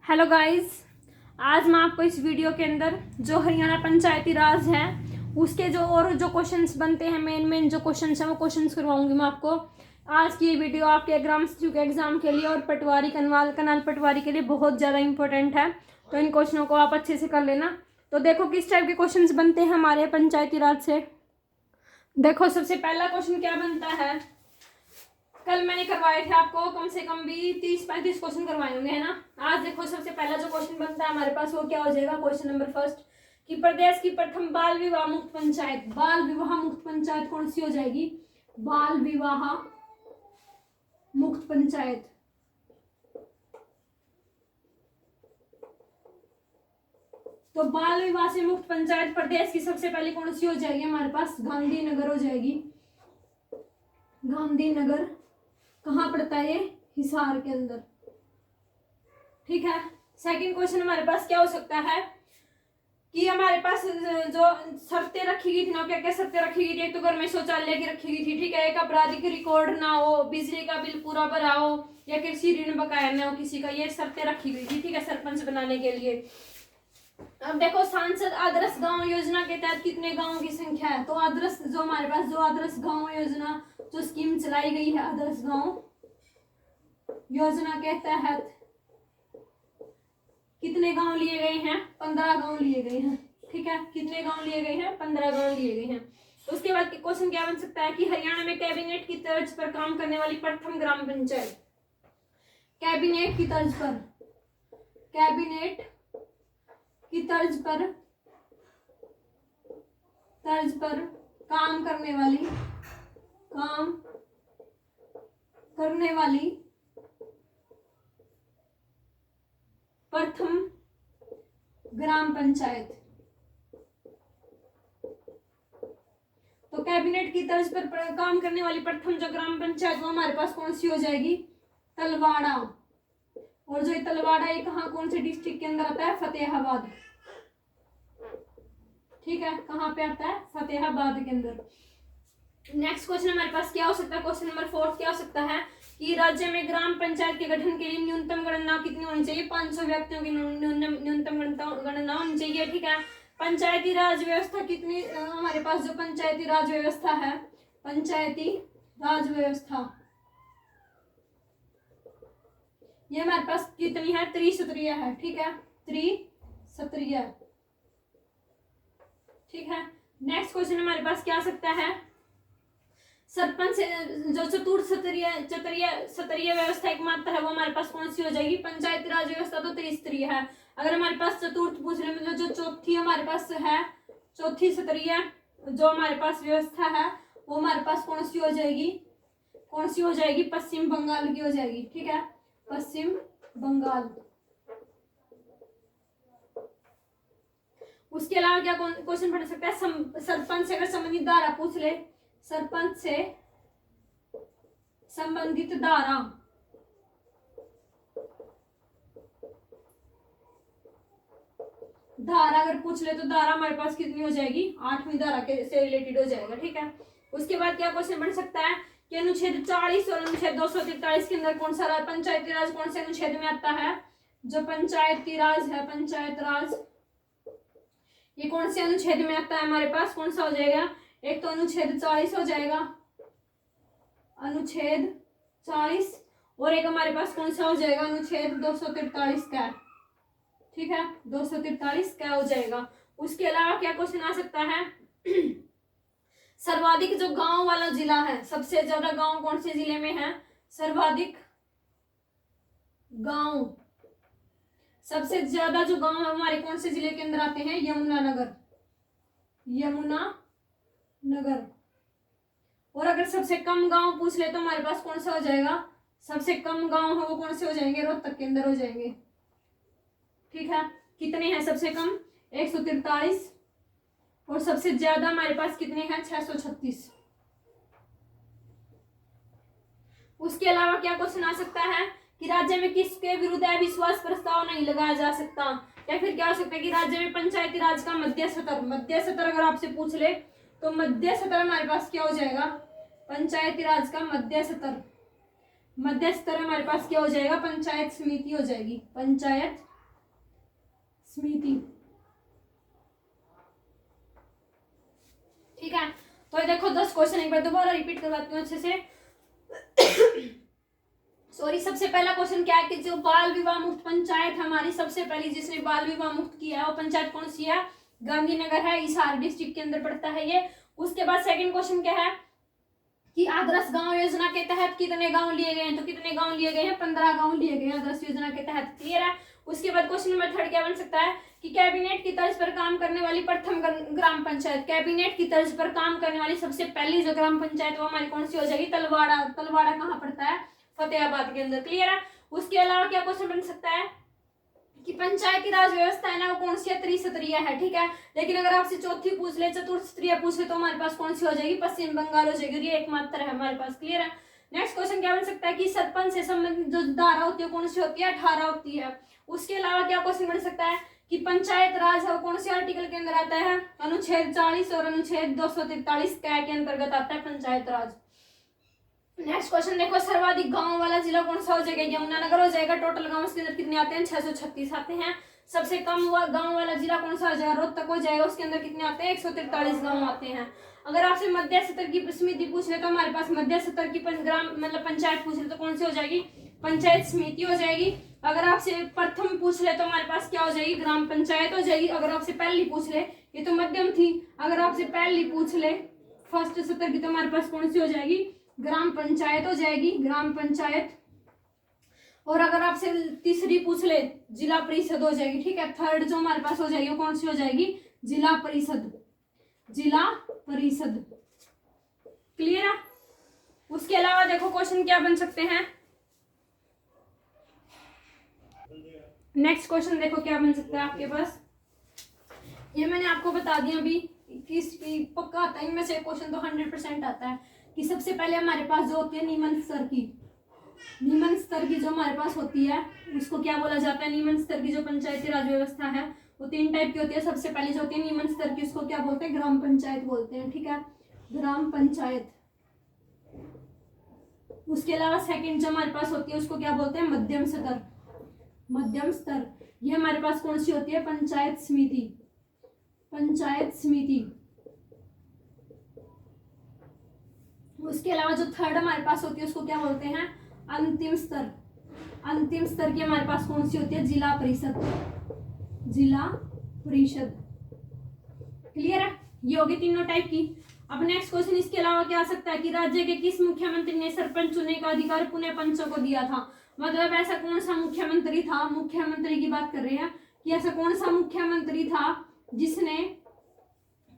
Hello guys, आज मैं आपको इस वीडियो के अंदर जो हरियाणा पंचायती राज है उसके जो क्वेश्चंस बनते हैं, मेन जो क्वेश्चंस हैं वो क्वेश्चंस करवाऊंगी मैं आपको। आज की ये वीडियो आपके एग्जाम के लिए और पटवारी कनाल पटवारी के लिए बहुत ज़्यादा इंपॉर्टेंट है, तो इन क्वेश्चनों को आप अच्छे से कर लेना। तो देखो किस टाइप के क्वेश्चंस बनते हैं हमारे पंचायती राज से। देखो सबसे पहला क्वेश्चन क्या बनता है, कल मैंने करवाए थे आपको कम से कम भी 30-35 क्वेश्चन करवाए होंगे, है ना। आज देखो सबसे पहला जो क्वेश्चन बनता है हमारे पास वो क्या हो जाएगा, क्वेश्चन नंबर फर्स्ट कि प्रदेश की प्रथम बाल विवाह मुक्त पंचायत कौन सी हो जाएगी। बाल विवाह मुक्त पंचायत। तो बाल विवाह से मुक्त पंचायत प्रदेश की सबसे पहले कौन सी हो जाएगी हमारे पास, गांधीनगर हो जाएगी। गांधीनगर कहाँ पड़ता है ये, हिसार के अंदर। ठीक है। सेकंड क्वेश्चन हमारे पास क्या हो सकता है कि हमारे पास जो शर्तें रखी गई थी ना, क्या क्या शर्तें रखी गई थी। एक तो घर में शौचालय की रखी गई थी, ठीक है। एक आपराधिक रिकॉर्ड ना हो, बिजली का बिल पूरा भरा हो, या कृषि ऋण बकाया ना हो किसी का, ये शर्तें रखी गई थी, ठीक है, सरपंच बनाने के लिए। अब देखो सांसद आदर्श गांव योजना के तहत कितने गांवों की संख्या है। तो आदर्श जो हमारे पास जो आदर्श गांव योजना जो स्कीम चलाई गई है, आदर्श गांव योजना के तहत कितने गांव लिए गए हैं, 15 गांव लिए गए हैं, ठीक है। कितने गांव लिए गए हैं, 15 गांव लिए गए हैं। उसके बाद क्वेश्चन क्या बन सकता है कि हरियाणा में कैबिनेट की तर्ज पर काम करने वाली प्रथम ग्राम पंचायत। कैबिनेट की तर्ज पर, कैबिनेट की तर्ज पर काम करने वाली प्रथम ग्राम पंचायत। तो कैबिनेट की तर्ज पर काम करने वाली प्रथम जो ग्राम पंचायत वो हमारे पास कौन सी हो जाएगी, तलवाड़ा। और जो ये तलवाड़ा ये कहाँ कौन से डिस्ट्रिक्ट के अंदर आता है, फतेहाबाद, ठीक है। कहाँ पे आता है, फतेहाबाद के अंदर। नेक्स्ट क्वेश्चन हमारे पास क्या हो सकता है, क्वेश्चन नंबर 4 क्या हो सकता है कि राज्य में ग्राम पंचायत के गठन के लिए न्यूनतम गणना कितनी होनी चाहिए, 500 व्यक्तियों की न्यूनतम गणना होनी चाहिए, ठीक है। पंचायती राज व्यवस्था कितनी हमारे पास जो पंचायती राज व्यवस्था है, पंचायती राज व्यवस्था ये हमारे पास कितनी है, त्रिस्तरीय है, ठीक है, त्रिस्तरीय, ठीक है। नेक्स्ट क्वेश्चन हमारे पास क्या आ सकता है, सरपंच जो चतुर्थ स्तरीय व्यवस्था एक मात्र है वो हमारे पास कौन सी हो जाएगी, पंचायती राज व्यवस्था तो त्रिस्तरीय है। अगर हमारे पास चतुर्थ पूछ रहे मतलब जो चौथी हमारे पास है, चौथी स्तरीय जो हमारे पास व्यवस्था है वो हमारे पास कौन सी हो जाएगी, पश्चिम बंगाल की हो जाएगी, ठीक है, पश्चिम बंगाल। उसके अलावा क्या क्वेश्चन बन सकता है, सरपंच से अगर संबंधित धारा पूछ ले, सरपंच से संबंधित धारा, अगर पूछ ले तो धारा हमारे पास कितनी हो जाएगी, 8वीं धारा के से रिलेटेड हो जाएगा, ठीक है। उसके बाद क्या क्वेश्चन बन सकता है कि अनुच्छेद 40 और अनुच्छेद 243 के अंदर कौन सा पंचायती राज कौन से अनुच्छेद में आता है, जो पंचायती राज है, पंचायत राज ये कौन से अनुच्छेद में आता है हमारे पास, कौन सा हो जाएगा, एक तो अनुच्छेद 40 हो जाएगा, अनुच्छेद 40, और एक हमारे पास कौन सा हो जाएगा, अनुच्छेद 243 का, ठीक है, 243 का हो जाएगा। उसके अलावा क्या क्वेश्चन आ सकता है सर्वाधिक जो गांव वाला जिला है, सबसे ज्यादा गांव कौन से जिले में है, सर्वाधिक गांव, सबसे ज्यादा जो गांव हमारे कौन से जिले के अंदर आते हैं, यमुनानगर। और अगर सबसे कम गांव पूछ ले तो हमारे पास कौन सा हो जाएगा, सबसे कम गांव है वो कौन से हो जाएंगे, रोहतक के अंदर हो जाएंगे, ठीक है। कितने हैं सबसे कम, 143, और सबसे ज्यादा हमारे पास कितने हैं, 636। उसके अलावा क्या क्वेश्चन आ सकता है कि राज्य में किसके विरुद्ध अविश्वास प्रस्ताव नहीं लगाया जा सकता, या फिर क्या हो सकता है कि राज्य में पंचायती राज का मध्य सत्र अगर आपसे पूछ ले तो मध्य सत्र हमारे पास क्या हो जाएगा, पंचायती राज का मध्य सत्र हमारे पास क्या हो जाएगा, पंचायत समिति हो जाएगी, पंचायत समिति। ठीक है, तो ये देखो 10 क्वेश्चन एक बार दोबारा रिपीट करवाती हूँ अच्छे से। सॉरी, सबसे पहला क्वेश्चन क्या है कि जो बाल विवाह मुक्त पंचायत हमारी सबसे पहली जिसने बाल विवाह मुक्त किया है वो पंचायत कौन सी है? गांधीनगर है, हिसार डिस्ट्रिक्ट के अंदर पड़ता है ये। उसके बाद सेकंड क्वेश्चन क्या है कि आदर्श गांव योजना के तहत कितने गांव लिए गए हैं? तो कितने गांव लिए गए हैं? 15 गांव लिए गए हैं आदर्श योजना के तहत। क्लियर है। उसके बाद क्वेश्चन नंबर 3 क्या बन सकता है कि कैबिनेट की तर्ज पर काम करने वाली प्रथम ग्राम पंचायत, कैबिनेट की तर्ज पर काम करने वाली सबसे पहली जो ग्राम पंचायत वो हमारी कौन सी हो जाएगी? तलवाड़ा। तलवाड़ा कहाँ पड़ता है? फतेहाबाद के अंदर। क्लियर है। उसके अलावा क्या क्वेश्चन बन सकता है कि पंचायती राज व्यवस्था है ना वो कौन सी है? त्रिस्तरीय है। ठीक है, लेकिन अगर आपसे चौथी पूछ ले, चतुर्थ स्तरीय पूछ ले तो हमारे पास कौन सी हो जाएगी? पश्चिम बंगाल हो जाएगी। ये एकमात्र है हमारे पास। क्लियर है। नेक्स्ट क्वेश्चन क्या बन सकता है कि सरपंच से संबंधित जो धारा होती है कौन सी होती है? 18 होती है। उसके अलावा क्या क्वेश्चन बन सकता है कि पंचायत राज है वो कौन से आर्टिकल के अंदर आता है? अनुच्छेद 40 और अनुच्छेद 243 के अंतर्गत आता है पंचायत राज। नेक्स्ट क्वेश्चन देखो, सर्वाधिक गांव वाला जिला कौन सा हो जाएगा? यमुनानगर हो जाएगा। टोटल गांव इसके अंदर कितने आते हैं? 636 आते हैं। सबसे कम गांव वाला जिला कौन सा हो जाएगा? रोहतक हो जाएगा। उसके अंदर कितने आते हैं? 143 गांव आते हैं। अगर आपसे मध्य स्तर की समिति पूछ ले तो हमारे पास मध्य स्तर की ग्राम मतलब पंचायत पूछ ले तो कौन सी हो जाएगी? पंचायत समिति हो जाएगी। अगर आपसे प्रथम पूछ ले तो हमारे पास क्या हो जाएगी? ग्राम पंचायत हो जाएगी। अगर आपसे पहली पूछ ले, ये तो मध्यम थी, अगर आपसे पहली पूछ ले फर्स्ट स्तर की तो हमारे पास कौन सी हो जाएगी? ग्राम पंचायत हो जाएगी। ग्राम पंचायत। और अगर आपसे तीसरी पूछ ले जिला परिषद हो जाएगी। ठीक है, थर्ड जो हमारे पास हो जाएगी वो कौन सी हो जाएगी? जिला परिषद। जिला परिषद। क्लियर है। उसके अलावा देखो क्वेश्चन क्या बन सकते हैं। नेक्स्ट क्वेश्चन देखो क्या बन सकता है आपके पास। ये मैंने आपको बता दिया अभी किस पक्का आता है इनमें से क्वेश्चन तो 100% आता है कि सबसे पहले हमारे पास जो होती है निम्न स्तर की, निम्न स्तर की जो हमारे पास होती है उसको क्या बोला जाता है? निम्न स्तर की जो पंचायती राज व्यवस्था है वो 3 टाइप की होती है। सबसे पहले जो होती है निम्न स्तर की उसको क्या बोलते हैं? ग्राम पंचायत बोलते हैं। ठीक है, ग्राम पंचायत। उसके अलावा सेकंड जो हमारे पास होती है उसको क्या बोलते हैं? मध्यम स्तर। मध्यम स्तर ये हमारे पास कौन सी होती है? पंचायत समिति। पंचायत समिति। उसके अलावा जो थर्ड हमारे पास होती है उसको क्या बोलते हैं? अंतिम स्तर। अंतिम स्तर की हमारे पास कौन सी होती है? जिला परिषद। जिला परिषद। क्लियर है। ये होगी तीनों टाइप की। अब नेक्स्ट क्वेश्चन इसके अलावा क्या आ सकता है कि राज्य के किस मुख्यमंत्री ने सरपंच चुनने का अधिकार पुनः पंचों को दिया था? मतलब ऐसा कौन सा मुख्यमंत्री था? मुख्यमंत्री की बात कर रहे हैं कि ऐसा कौन सा मुख्यमंत्री था जिसने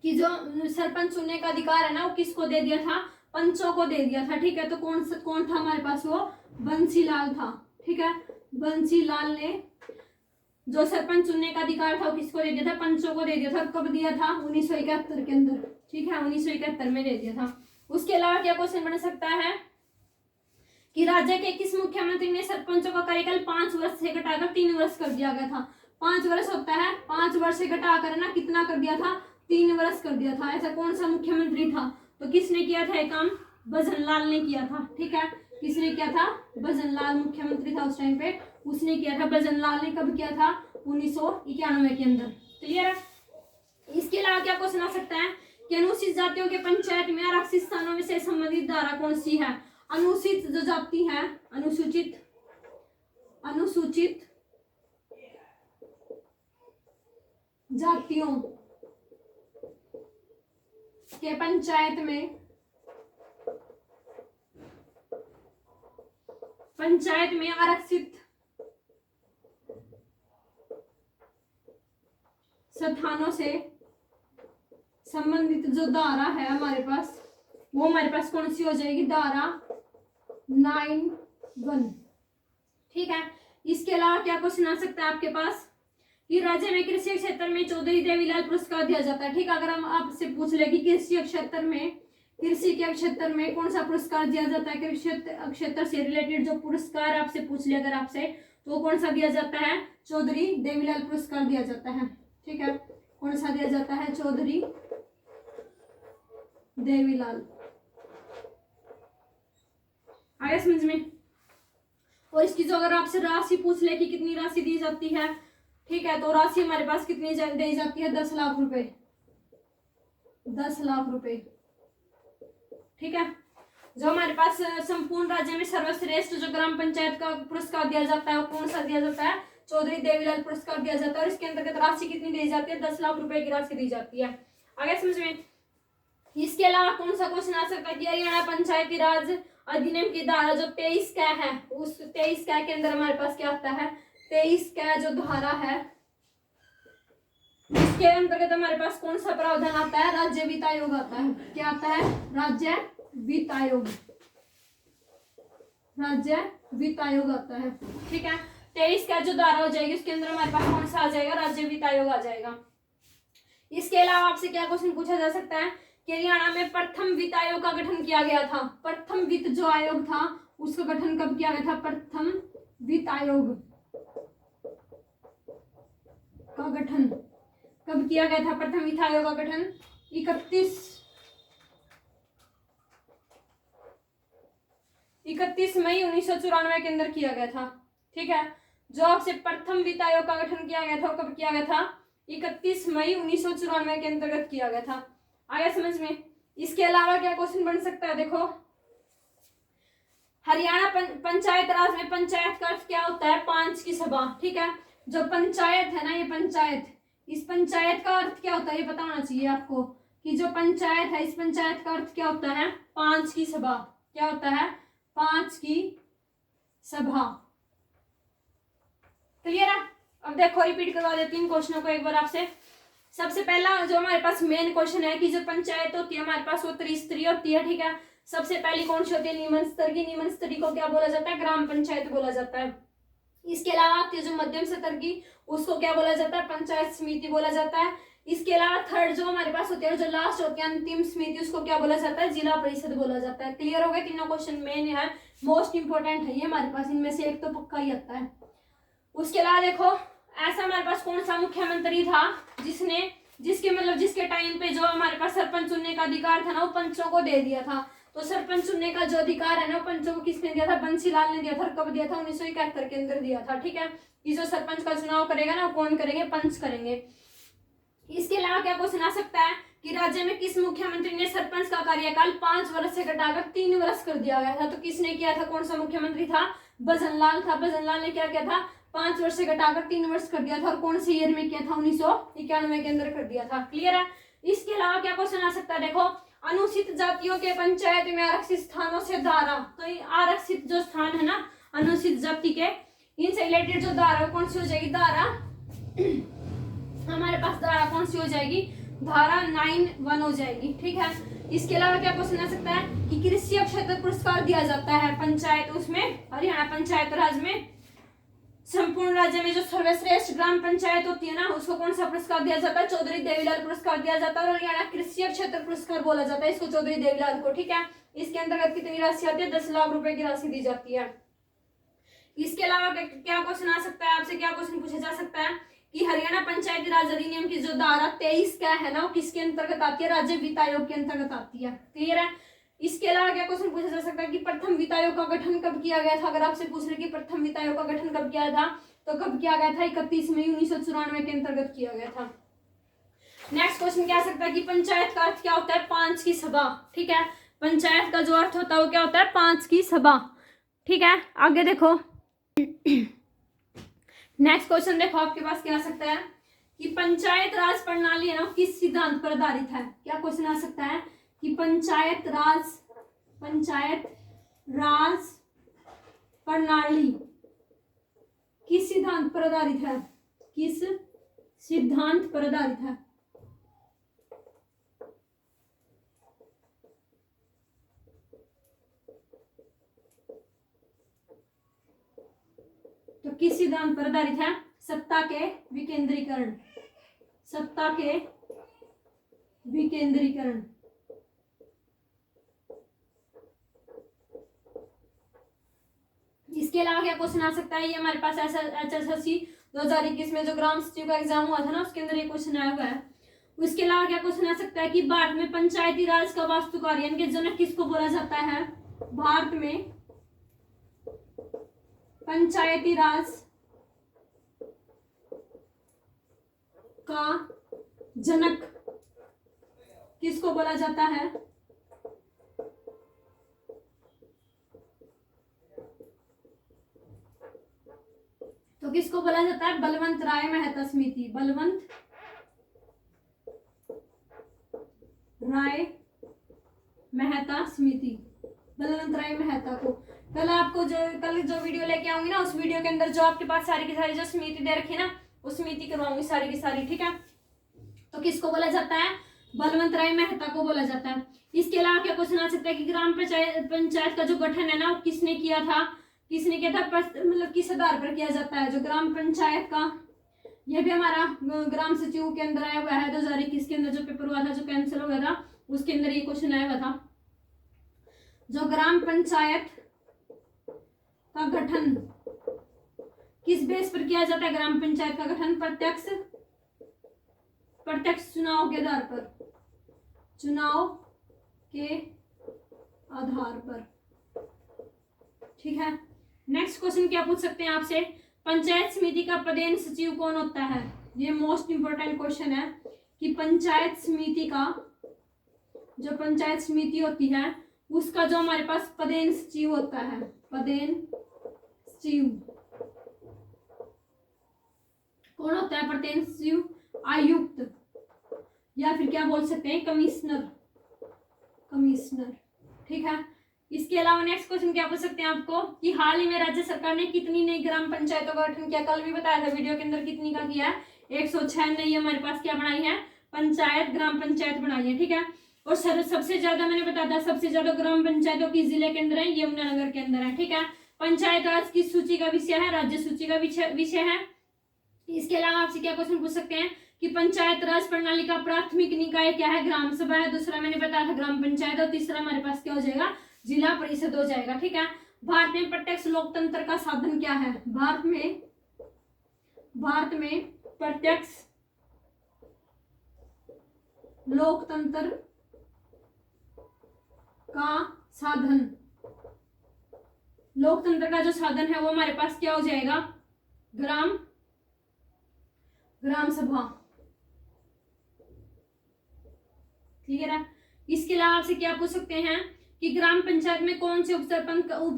कि जो सरपंच चुनने का अधिकार है ना वो किसको दे दिया था? पंचों को दे दिया था। ठीक है, तो कौन था हमारे पास? वो बंसीलाल था। ठीक है, बंसीलाल ने जो सरपंच चुनने का अधिकार था वो किसको दे दिया था? पंचों को दे दिया था। कब दिया था? 1971 के अंदर। ठीक है, 1971 में दे दिया था। उसके अलावा क्या क्वेश्चन बन सकता है कि राज्य के किस मुख्यमंत्री ने सरपंचों का कार्यकाल 5 वर्ष से घटाकर 3 वर्ष कर दिया गया था? 5 वर्ष होता है, 5 वर्ष से घटाकर ना कितना कर दिया था? 3 वर्ष कर दिया था। ऐसा कौन सा मुख्यमंत्री था? तो किसने किया था ये काम? भजनलाल ने किया था। ठीक है, किसने किया था? भजनलाल मुख्यमंत्री था उस टाइम पे, उसने किया था। भजनलाल ने कब किया था? 1991 के अंदर। क्लियर है। इसके अलावा क्या क्वेश्चन आ सकता है कि अनुसूचित जातियों के पंचायत में आरक्षित स्थानों में से संबंधित धारा कौन सी है? अनुसूचित जो जाति है, अनुसूचित जातियों के पंचायत में आरक्षित स्थानों से संबंधित जो धारा है हमारे पास वो हमारे पास कौन सी हो जाएगी? धारा 9(1). ठीक है। इसके अलावा क्या क्वेश्चन आ सकता है आपके पास कि राज्य में कृषि क्षेत्र में चौधरी देवीलाल पुरस्कार दिया जाता है। ठीक है, अगर हम आपसे पूछ ले कि कृषि के क्षेत्र में कौन सा पुरस्कार दिया जाता है, कृषि क्षेत्र से रिलेटेड जो पुरस्कार आपसे पूछ ले अगर आपसे, तो कौन सा दिया जाता है? चौधरी देवीलाल पुरस्कार दिया जाता है। ठीक है, कौन सा दिया जाता है? चौधरी देवीलाल। आया समझ में? और इसकी जो अगर आपसे राशि पूछ ले कि कितनी राशि दी जाती है ठीक है, तो राशि हमारे पास कितनी दी जाती है? 10 लाख रुपए, 10 लाख रुपए। ठीक है, जो हमारे पास संपूर्ण राज्य में सर्वश्रेष्ठ जो ग्राम पंचायत का पुरस्कार दिया जाता है वो कौन सा दिया जाता है? चौधरी देवीलाल पुरस्कार दिया जाता है। और इसके अंतर्गत राशि कितनी दी जाती है? 10 लाख रुपए की राशि दी जाती है। आगे समझ में। इसके अलावा कौन सा क्वेश्चन आ सकता है कि हरियाणा पंचायती राज अधिनियम की धारा जो 23 क है, उस 23 क के अंदर हमारे पास क्या आता है? 23 क जो धारा है इसके अंतर्गत हमारे पास कौन सा प्रावधान आता है? राज्य वित्त आयोग आता है। क्या आता है? राज्य वित्त आयोग, राज्य वित्त आयोग आता है। ठीक है, 23 का जो धारा हो जाएगी उसके अंदर हमारे पास कौन सा आ जाएगा? राज्य वित्त आयोग आ जाएगा। इसके अलावा आपसे क्या क्वेश्चन पूछा जा सकता है कि हरियाणा में प्रथम वित्त आयोग का गठन किया गया था। प्रथम वित्त जो आयोग था उसका गठन कब किया गया था? प्रथम वित्त आयोग का गठन कब किया गया था? प्रथम वित्त आयोग का गठन 31 मई 1994 के अंदर किया गया था। ठीक है, जो आपसे प्रथम वित्त आयोग का गठन किया गया था वो कब किया गया था? 31 मई 1994 के अंतर्गत किया गया था। आगे समझ में। इसके अलावा क्या क्वेश्चन बन सकता है? देखो, हरियाणा पंचायत राज में पंचायत का अर्थ क्या होता है? 5 की सभा। ठीक है, जो पंचायत है ना, ये पंचायत, इस पंचायत का अर्थ क्या होता है ये पता होना चाहिए आपको कि जो पंचायत है इस पंचायत का अर्थ क्या होता है? 5 की सभा। क्या होता है? 5 की सभा। क्लियर है? अब देखो रिपीट करवा देती हूँ क्वेश्चनों को एक बार आपसे। सबसे पहला जो हमारे पास मेन क्वेश्चन है कि जो पंचायत होती है हमारे पास वो त्रिस्तरीय होती है। ठीक है, सबसे पहली कौन सी होती है? निम्न स्तर की। निम्न स्तर को क्या बोला जाता है? ग्राम पंचायत बोला जाता है। इसके अलावा आती है जो मध्यम स्तर की, उसको क्या बोला जाता है? पंचायत समिति बोला जाता है। इसके अलावा थर्ड जो हमारे पास होती है, जो लास्ट होती है अंतिम समिति, उसको क्या बोला जाता है? जिला परिषद बोला जाता है। क्लियर हो गए? तीनों क्वेश्चन मेन है, मोस्ट इंपोर्टेंट है ये हमारे पास, इनमें से एक तो पक्का ही आता है। उसके अलावा देखो, ऐसा हमारे पास कौन सा मुख्यमंत्री था जिसके टाइम पे जो हमारे पास सरपंच चुनने का अधिकार था ना वो पंचों को दे दिया था। तो सरपंच चुनने का जो अधिकार है ना पंचों को किसने दिया था? बंसीलाल ने दिया था। कब दिया था? 1971 के अंदर दिया था। ठीक है, कि जो सरपंच का चुनाव करेगा ना वो कौन करेंगे? पंच करेंगे। इसके अलावा क्या क्वेश्चन आ सकता है कि राज्य में किस मुख्यमंत्री ने सरपंच का कार्यकाल 5 वर्ष से घटाकर 3 वर्ष कर दिया गया था? तो किसने किया था? कौन सा मुख्यमंत्री था? भजनलाल था। भजनलाल ने क्या किया था? 5 वर्ष से घटाकर 3 वर्ष कर दिया था। और कौन से ईयर में किया था? 1991 के अंदर कर दिया था। क्लियर है? इसके अलावा क्या क्वेश्चन आ सकता है? देखो, अनुसूचित जातियों के पंचायत में आरक्षित स्थानों से धारा, तो ये आरक्षित जो स्थान है ना अनुसूचित जाति के, इनसे रिलेटेड जो धारा कौन सी हो जाएगी? धारा हमारे पास धारा कौन सी हो जाएगी? धारा 91 हो जाएगी। ठीक है, इसके अलावा क्या क्वेश्चन आ सकता है कि कृषि क्षेत्र पुरस्कार दिया जाता है पंचायत, उसमें हरियाणा पंचायत राज में संपूर्ण राज्य में जो सर्वश्रेष्ठ ग्राम पंचायत होती है ना उसको कौन सा पुरस्कार दिया जाता है? चौधरी देवीलाल पुरस्कार दिया जाता है। और हरियाणा कृषि क्षेत्र पुरस्कार बोला जाता है इसको, चौधरी देवीलाल को। ठीक है, इसके अंतर्गत कितनी राशि आती है? 10 लाख रुपए की राशि दी जाती है। इसके अलावा क्या क्वेश्चन आ सकता है? आपसे क्या क्वेश्चन पूछा जा सकता है कि हरियाणा पंचायती राज अधिनियम की जो धारा 23 क्या है ना वो किसके अंतर्गत आती है? राज्य वित्त आयोग के अंतर्गत आती है। क्लियर है? इसके अलावा क्या क्वेश्चन पूछा जा सकता है कि प्रथम वित्त आयोग का गठन कब किया गया था? अगर आपसे पूछ रहे कि प्रथम वित्त आयोग का गठन कब किया था तो कब किया गया था? 31 मई 1994 के अंतर्गत किया गया था। नेक्स्ट क्वेश्चन क्या आ सकता है कि पंचायत का अर्थ क्या होता है? 5 की सभा। ठीक है, पंचायत का जो अर्थ होता है वो क्या होता है? 5 की सभा। ठीक है, आगे देखो नेक्स्ट क्वेश्चन देखो आपके पास क्या आ सकता है कि पंचायत राज प्रणाली है ना किस सिद्धांत पर आधारित है? क्या क्वेश्चन आ सकता है कि पंचायत राज प्रणाली किस सिद्धांत पर आधारित है? किस सिद्धांत पर आधारित है? तो किस सिद्धांत पर आधारित है? सत्ता के विकेंद्रीकरण। सत्ता के विकेंद्रीकरण। इसके अलावा क्या क्वेश्चन आ सकता है? ये हमारे पास HSSC 2021 में जो ग्राम सचिव का एग्जाम हुआ था ना उसके अंदर ये क्वेश्चन आया हुआ है। उसके अलावा क्या क्वेश्चन आ सकता है कि भारत में पंचायती राज का वास्तुकार यानी कि जनक किसको बोला जाता है? भारत में पंचायती राज का जनक किसको बोला जाता है? तो किसको बोला जाता है? बलवंत राय मेहता समिति। बलवंत राय मेहता समिति, बलवंत राय मेहता को। कल जो वीडियो लेके आऊंगी ना, उस वीडियो के अंदर जो आपके पास सारी की सारी जो समिति दे रखी है ना, उस समिति करवाऊंगी सारी की सारी, ठीक है। तो किसको बोला जाता है? बलवंत राय मेहता को बोला जाता है। इसके अलावा क्या क्वेश्चन आ सकता है कि ग्राम पंचायत का जो गठन है ना, वो किसने किया था? मतलब किस आधार पर किया जाता है? जो ग्राम पंचायत का, यह भी हमारा ग्राम सचिव के अंदर आया हुआ है 2021 के अंदर जो पेपर हुआ था, जो कैंसिल हो गया था, उसके अंदर ये क्वेश्चन आया हुआ था। जो ग्राम पंचायत का गठन किस बेस पर किया जाता है? ग्राम पंचायत का गठन प्रत्यक्ष चुनाव के आधार पर, चुनाव के आधार पर, ठीक है। नेक्स्ट क्वेश्चन क्या पूछ सकते हैं आपसे? पंचायत समिति का प्रधान सचिव कौन होता है? ये मोस्ट इंपोर्टेंट क्वेश्चन है कि पंचायत समिति का, जो पंचायत समिति होती है उसका जो हमारे पास प्रधान सचिव होता है, प्रधान सचिव कौन होता है? प्रधान सचिव आयुक्त, या फिर क्या बोल सकते हैं? कमिश्नर, ठीक है। इसके अलावा नेक्स्ट क्वेश्चन क्या पूछ सकते हैं आपको कि हाल ही में राज्य सरकार ने कितनी नई ग्राम पंचायतों का गठन किया? कल भी बताया था वीडियो के अंदर, कितनी का किया है? 106 नई हमारे पास क्या बनाई है? ग्राम पंचायत बनाई है, ठीक है। और सबसे ज्यादा मैंने बताया था, सबसे ज्यादा ग्राम पंचायतों की जिले के अंदर है, यमुनानगर के अंदर है, ठीक है। पंचायत राज किस सूची का विषय है? राज्य सूची का विषय है। इसके अलावा आपसे क्या क्वेश्चन पूछ सकते हैं कि पंचायत राज प्रणाली का प्राथमिक निकाय क्या है? ग्राम सभा है। दूसरा मैंने बताया था ग्राम पंचायत, और तीसरा हमारे पास क्या हो जाएगा? जिला परिषद हो जाएगा, ठीक है। भारत में प्रत्यक्ष लोकतंत्र का साधन क्या है? भारत में प्रत्यक्ष लोकतंत्र का साधन, लोकतंत्र का जो साधन है वो हमारे पास क्या हो जाएगा? ग्राम सभा, ठीक है ना। इसके अलावा आपसे क्या पूछ सकते हैं कि ग्राम पंचायत में कौन से उप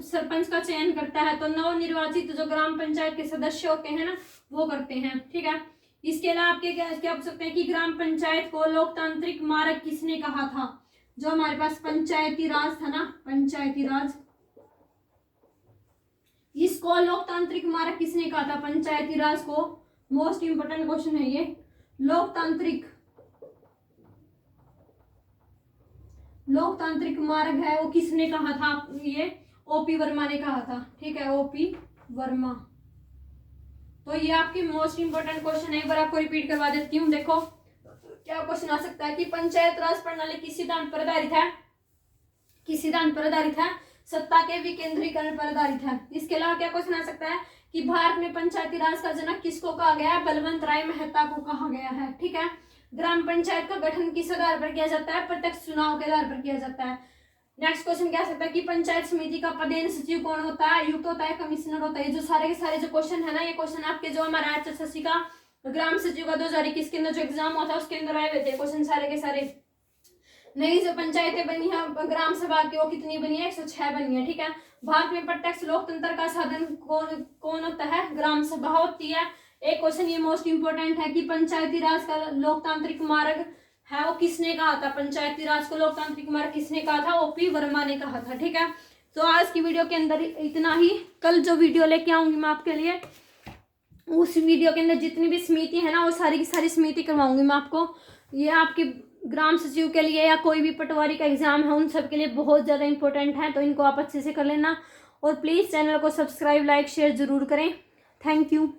सरपंच का चयन करता है? तो नवनिर्वाचित जो ग्राम पंचायत के सदस्य होते हैं ना, वो करते हैं, ठीक है। इसके अलावा आपके क्या पूछ सकते हैं कि ग्राम पंचायत को लोकतांत्रिक मार्ग किसने कहा था? जो हमारे पास पंचायती राज था ना, पंचायती राज, इसको लोकतांत्रिक मार्ग किसने कहा था? पंचायती राज को। मोस्ट इंपोर्टेंट क्वेश्चन है ये। लोकतांत्रिक मार्ग है वो किसने कहा था? ये ओपी वर्मा ने कहा था, ठीक है, ओपी वर्मा। तो ये आपकी मोस्ट इंपोर्टेंट क्वेश्चन है, एक बार आपको रिपीट करवा देती हूँ। देखो क्या क्वेश्चन आ सकता है कि पंचायत राज प्रणाली किस सिद्धांत पर आधारित है? किस सिद्धांत पर आधारित है? सत्ता के विकेंद्रीकरण पर आधारित है। इसके अलावा क्या क्वेश्चन आ सकता है कि भारत में पंचायती राज का जनक किसको कहा गया है? बलवंत राय मेहता को कहा गया है, ठीक है। ग्राम पंचायत का गठन किस आधार पर किया जाता है? प्रत्यक्ष चुनाव के आधार पर किया जाता है। नेक्स्ट क्वेश्चन क्या सकता है कि पंचायत समिति का प्रधान सचिव कौन होता है? आयुक्त होता है, कमिश्नर होता है। जो सारे के सारे जो क्वेश्चन है ना, ये क्वेश्चन आपके जो हमारा HSSC का ग्राम सचिव का 2021 के अंदर जो एग्जाम हुआ था उसके अंदर आए हुए थे क्वेश्चन सारे के सारे। नई जो पंचायतें बनी है ग्राम सभा की, वो कितनी बनी है? 106 बनी है, ठीक है। भारत में प्रत्यक्ष लोकतंत्र का साधन कौन होता है? ग्राम सभा होती है। एक क्वेश्चन ये मोस्ट इंपोर्टेंट है कि पंचायती राज का लोकतांत्रिक मार्ग है वो किसने कहा था? पंचायती राज को लोकतांत्रिक मार्ग किसने कहा था? ओपी वर्मा ने कहा था, ठीक है। तो आज की वीडियो के अंदर इतना ही। कल जो वीडियो लेके आऊंगी मैं आपके लिए, उस वीडियो के अंदर जितनी भी समिति है ना, वो सारी की सारी समिति करवाऊंगी मैं आपको। ये आपके ग्राम सचिव के लिए या कोई भी पटवारी का एग्जाम है उन सब के लिए बहुत ज़्यादा इंपॉर्टेंट है, तो इनको आप अच्छे से कर लेना। और प्लीज़ चैनल को सब्सक्राइब, लाइक, शेयर जरूर करें। Thank you.